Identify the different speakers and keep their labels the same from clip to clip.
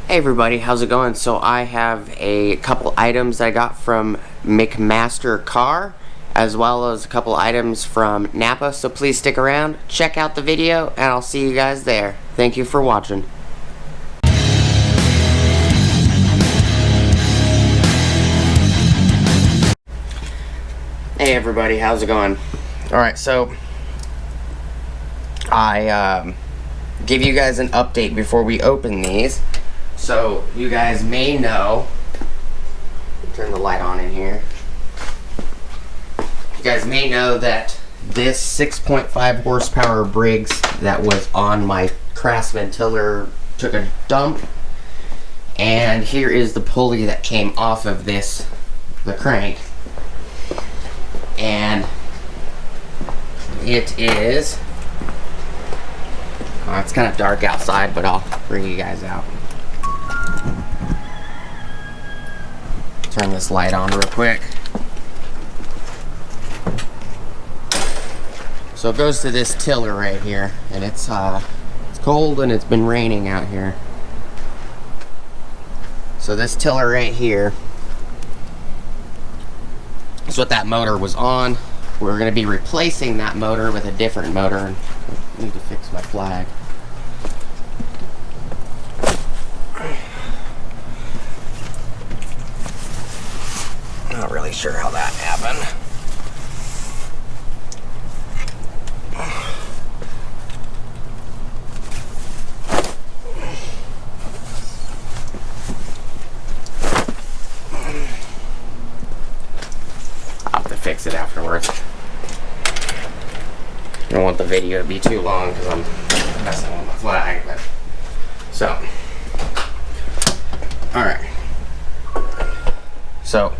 Speaker 1: Hey everybody, how's it going? So I have a couple items I got from McMaster Carr, as well as a couple items from Napa, so please stick around, check out the video, and I'll see you guys there. Thank you for watching. Hey everybody, how's it going? Alright, so I give you guys an update before we open these. So, you guys may know, turn the light on in here, you guys may know that this 6.5 horsepower Briggs that was on my Craftsman tiller took a dump, and here is the pulley that came off of this, the crank, and it is, it's kind of dark outside, but I'll bring you guys out. Turn this light on real quick. So it goes to this tiller right here, and it's cold and it's been raining out here. So this tiller right here is what that motor was on. We're going to be replacing that motor with a different motor. And I need to fix my flag. Not really sure how that happened. I'll have to fix it afterwards. I don't want the video to be too long because I'm messing with my flag. But so, all right. So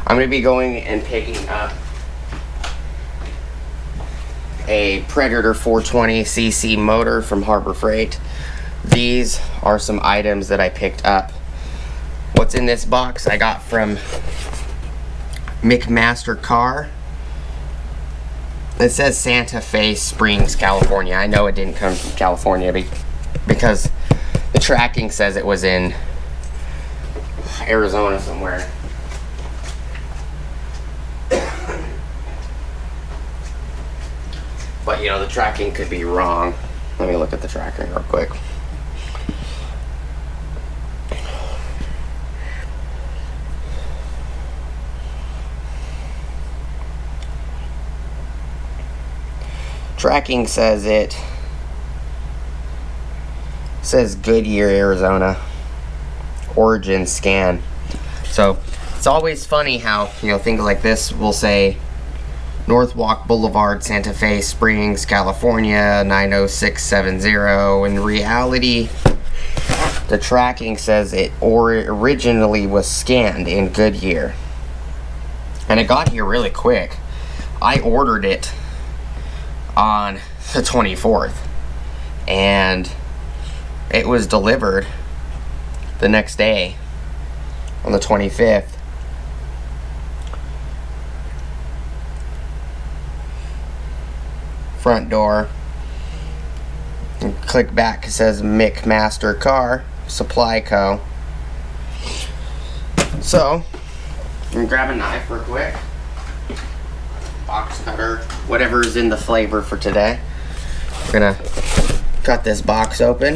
Speaker 1: I'm going to be going and picking up a Predator 420cc motor from Harbor Freight. These are some items that I picked up. What's in this box I got from McMaster Carr. It says Santa Fe Springs, California. I know it didn't come from California because the tracking says it was in Arizona somewhere. But you know, the tracking could be wrong. Let me look at the tracking real quick. Tracking says it says Goodyear, Arizona. Origin scan. So it's always funny how, you know, things like this will say Northwalk Boulevard, Santa Fe Springs, California 90670. In reality, the tracking says it originally was scanned in Goodyear, and it got here really quick. I ordered it on the 24th and it was delivered the next day on the 25th. Front door, and click back, it says McMaster Carr Supply Co. So I'm gonna grab a knife real quick, box cutter, whatever's in the flavor for today. We're gonna cut this box open.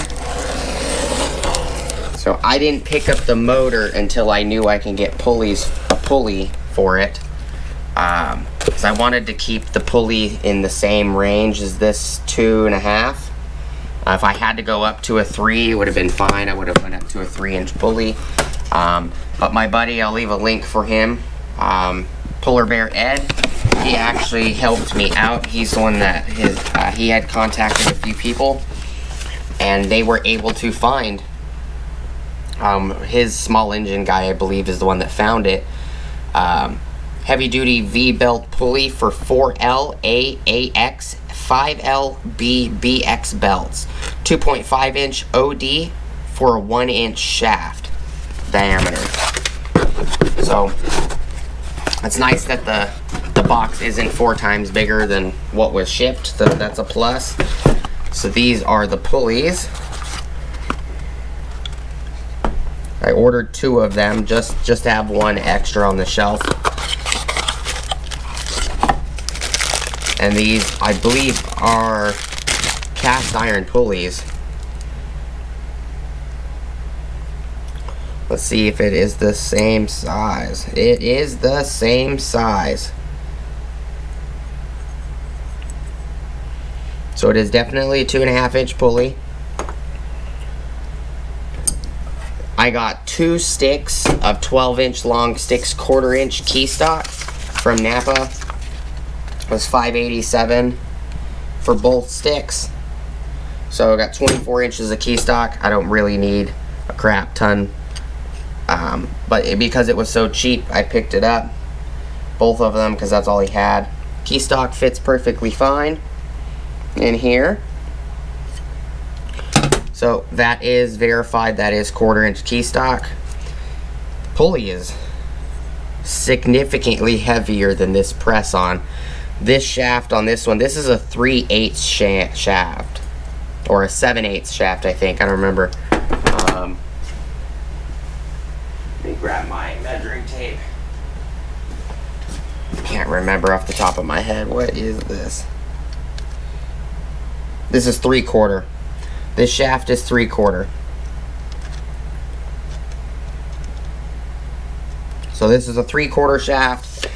Speaker 1: So I didn't pick up the motor until I knew I can get a pulley for it. Because I wanted to keep the pulley in the same range as this 2.5. If I had to go up to a 3, it would have been fine. I would have went up to a 3-inch pulley. But my buddy, I'll leave a link for him, Polar Bear Ed, he actually helped me out. He's the one that he had contacted a few people, and they were able to find his small engine guy, I believe, is the one that found it. Heavy duty V-belt pulley for 4L AAX 5L BX belts, 2.5 inch OD for a 1-inch shaft diameter. So it's nice that the box isn't 4 times bigger than what was shipped, so that's a plus. So these are the pulleys. I ordered 2 of them just to have 1 extra on the shelf. And these, I believe, are cast iron pulleys. Let's see if it is the same size. It is the same size. So it is definitely a 2.5-inch pulley. I got 2 sticks of 12-inch long sticks, 1/4-inch key stock from Napa. It was $5.87 for both sticks. So I got 24 inches of key stock. I don't really need a crap ton. But because it was so cheap, I picked it up. Both of them, because that's all he had. Key stock fits perfectly fine in here. So that is verified. That is 1/4-inch key stock. Pulley is significantly heavier than this press on. This shaft on this one, this is a 3/8 shaft. Or a 7/8 shaft, I think. I don't remember. Let me grab my measuring tape. Can't remember off the top of my head. What is this? This is 3/4. This shaft is 3/4. So this is a 3/4 shaft.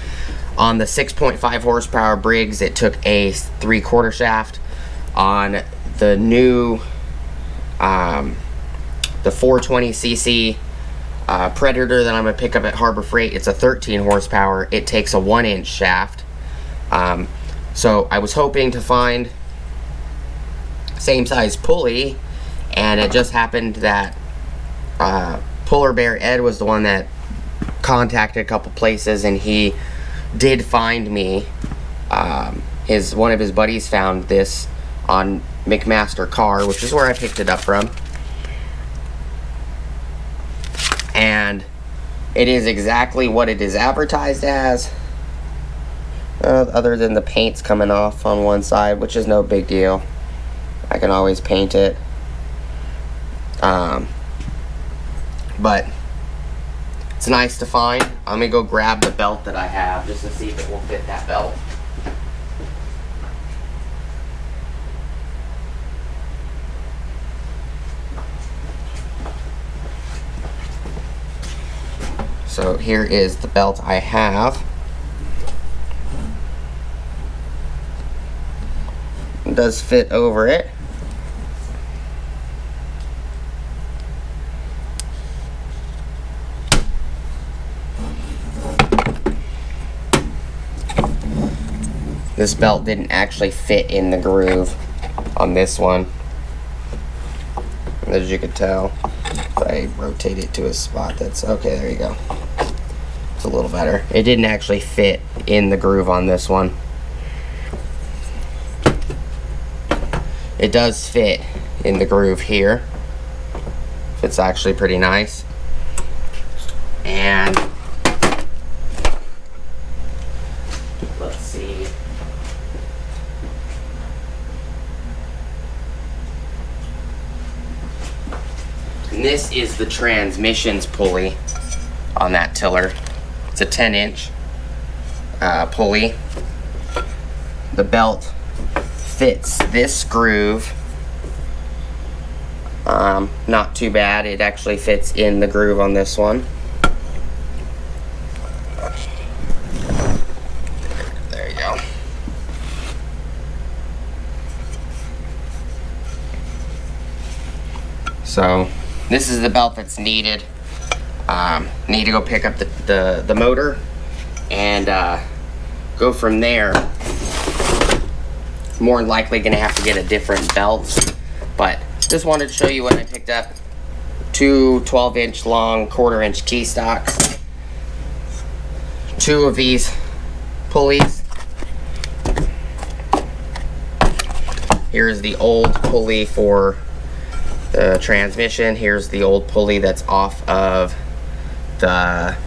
Speaker 1: On the 6.5 horsepower Briggs, it took a 3/4 shaft. On the new, the 420cc Predator that I'm going to pick up at Harbor Freight, it's a 13 horsepower. It takes a 1-inch shaft. So I was hoping to find same size pulley, and it just happened that Polar Bear Ed was the one that contacted a couple places, and he did find me. One of his buddies found this on McMaster Carr, which is where I picked it up from. And it is exactly what it is advertised as, other than the paint's coming off on one side, which is no big deal. I can always paint it. But it's nice to find. I'm gonna go grab the belt that I have just to see if it will fit that belt. So here is the belt I have. It does fit over it. This belt didn't actually fit in the groove on this one, as you could tell. If I rotate it to a spot that's okay, there you go. It's a little better. It didn't actually fit in the groove on this one. It does fit in the groove here. Fits actually pretty nice. And let's see. And this is the transmissions pulley on that tiller. It's a 10-inch pulley. The belt fits this groove. Not too bad. It actually fits in the groove on this one. There you go. So this is the belt that's needed. Need to go pick up the motor and go from there. More than likely gonna have to get a different belt, but just wanted to show you what I picked up. 2 12-inch long 1/4-inch key stocks, 2 of these pulleys. Here's the old pulley for the transmission. Here's the old pulley that's off of the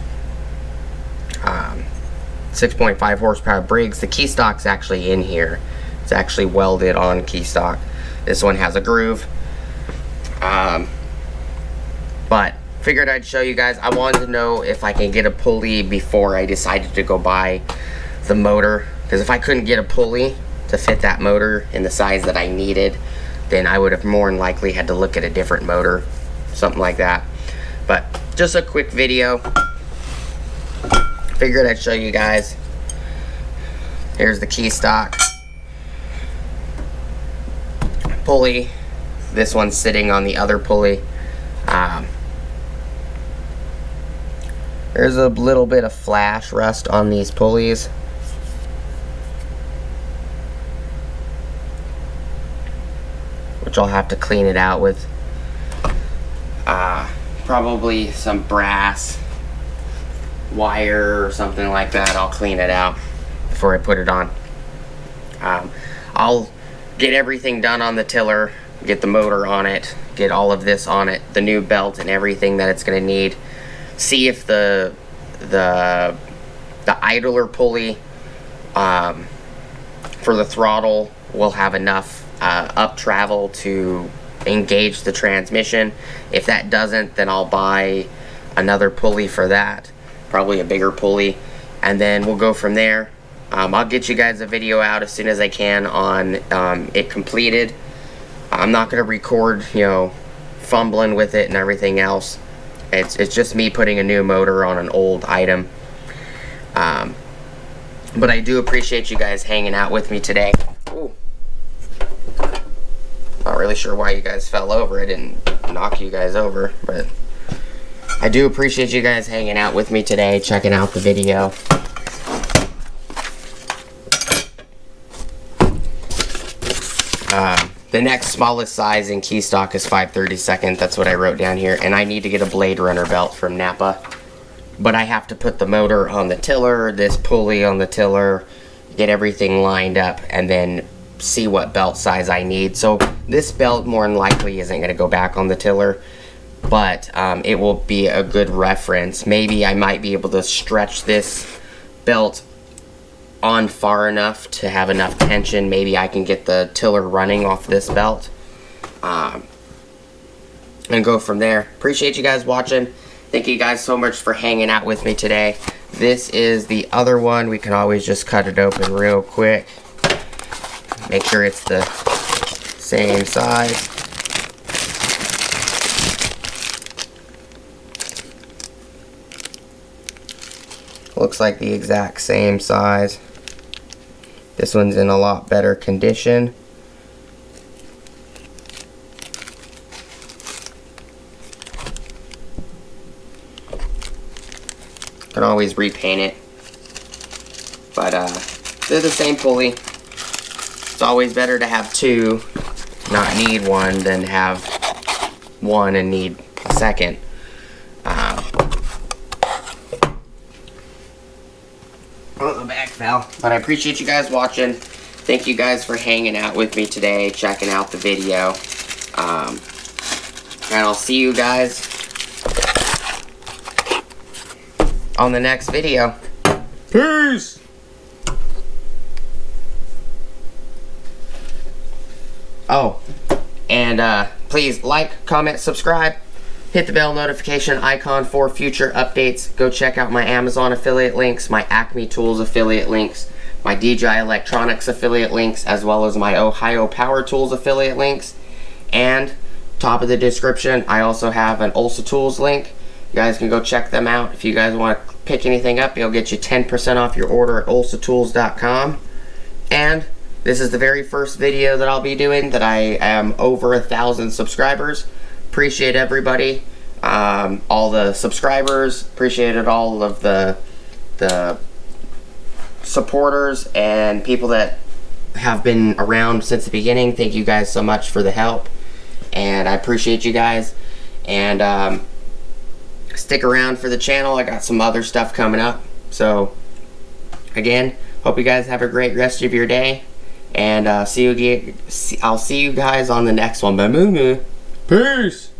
Speaker 1: 6.5 horsepower Briggs. The key stock's actually in here. It's actually welded on key stock. This one has a groove. But figured I'd show you guys. I wanted to know if I can get a pulley before I decided to go buy the motor, because if I couldn't get a pulley to fit that motor in the size that I needed, then I would have more than likely had to look at a different motor, something like that. But just a quick video. Figured I'd show you guys. Here's the key stock pulley. This one's sitting on the other pulley. There's a little bit of flash rust on these pulleys. Which I'll have to clean it out with probably some brass wire or something like that. I'll clean it out before I put it on. I'll get everything done on the tiller, get the motor on it, get all of this on it, the new belt and everything that it's going to need. See if the idler pulley for the throttle will have enough up travel to engage the transmission. If that doesn't, then I'll buy another pulley for that, probably a bigger pulley, and then we'll go from there. I'll get you guys a video out as soon as I can on it completed. I'm not going to record, you know, fumbling with it and everything else. It's just me putting a new motor on an old item. But I do appreciate you guys hanging out with me today. Ooh. Not really sure why you guys fell over. I didn't knock you guys over, but I do appreciate you guys hanging out with me today, checking out the video. The next smallest size in key stock is 5/32. That's what I wrote down here. And I need to get a Blade Runner belt from Napa. But I have to put the motor on the tiller, this pulley on the tiller, get everything lined up, and then see what belt size I need. So this belt more than likely isn't going to go back on the tiller. But it will be a good reference. Maybe I might be able to stretch this belt on far enough to have enough tension. Maybe I can get the tiller running off this belt and go from there. Appreciate you guys watching. Thank you guys so much for hanging out with me today. This is the other one. We can always just cut it open real quick. Make sure it's the same size. Looks like the exact same size. This one's in a lot better condition. Can always repaint it. But they're the same pulley. It's always better to have two, not need one, than have one and need a second. Oh, the back fell. But I appreciate you guys watching. Thank you guys for hanging out with me today, checking out the video. And I'll see you guys on the next video. Peace! Oh, and please like, comment, subscribe. Hit the bell notification icon for future updates. Go check out my Amazon affiliate links, my Acme Tools affiliate links, my DJI Electronics affiliate links, as well as my Ohio Power Tools affiliate links. And top of the description, I also have an Ulsa Tools link. You guys can go check them out. If you guys want to pick anything up, it'll get you 10% off your order at ulsatools.com. And this is the very first video that I'll be doing that I am over 1,000 subscribers. Appreciate everybody, all the subscribers. Appreciated all of the supporters and people that have been around since the beginning. Thank you guys so much for the help, and I appreciate you guys. And stick around for the channel. I got some other stuff coming up. So again, hope you guys have a great rest of your day, and I'll see you guys on the next one. Bye. Peace!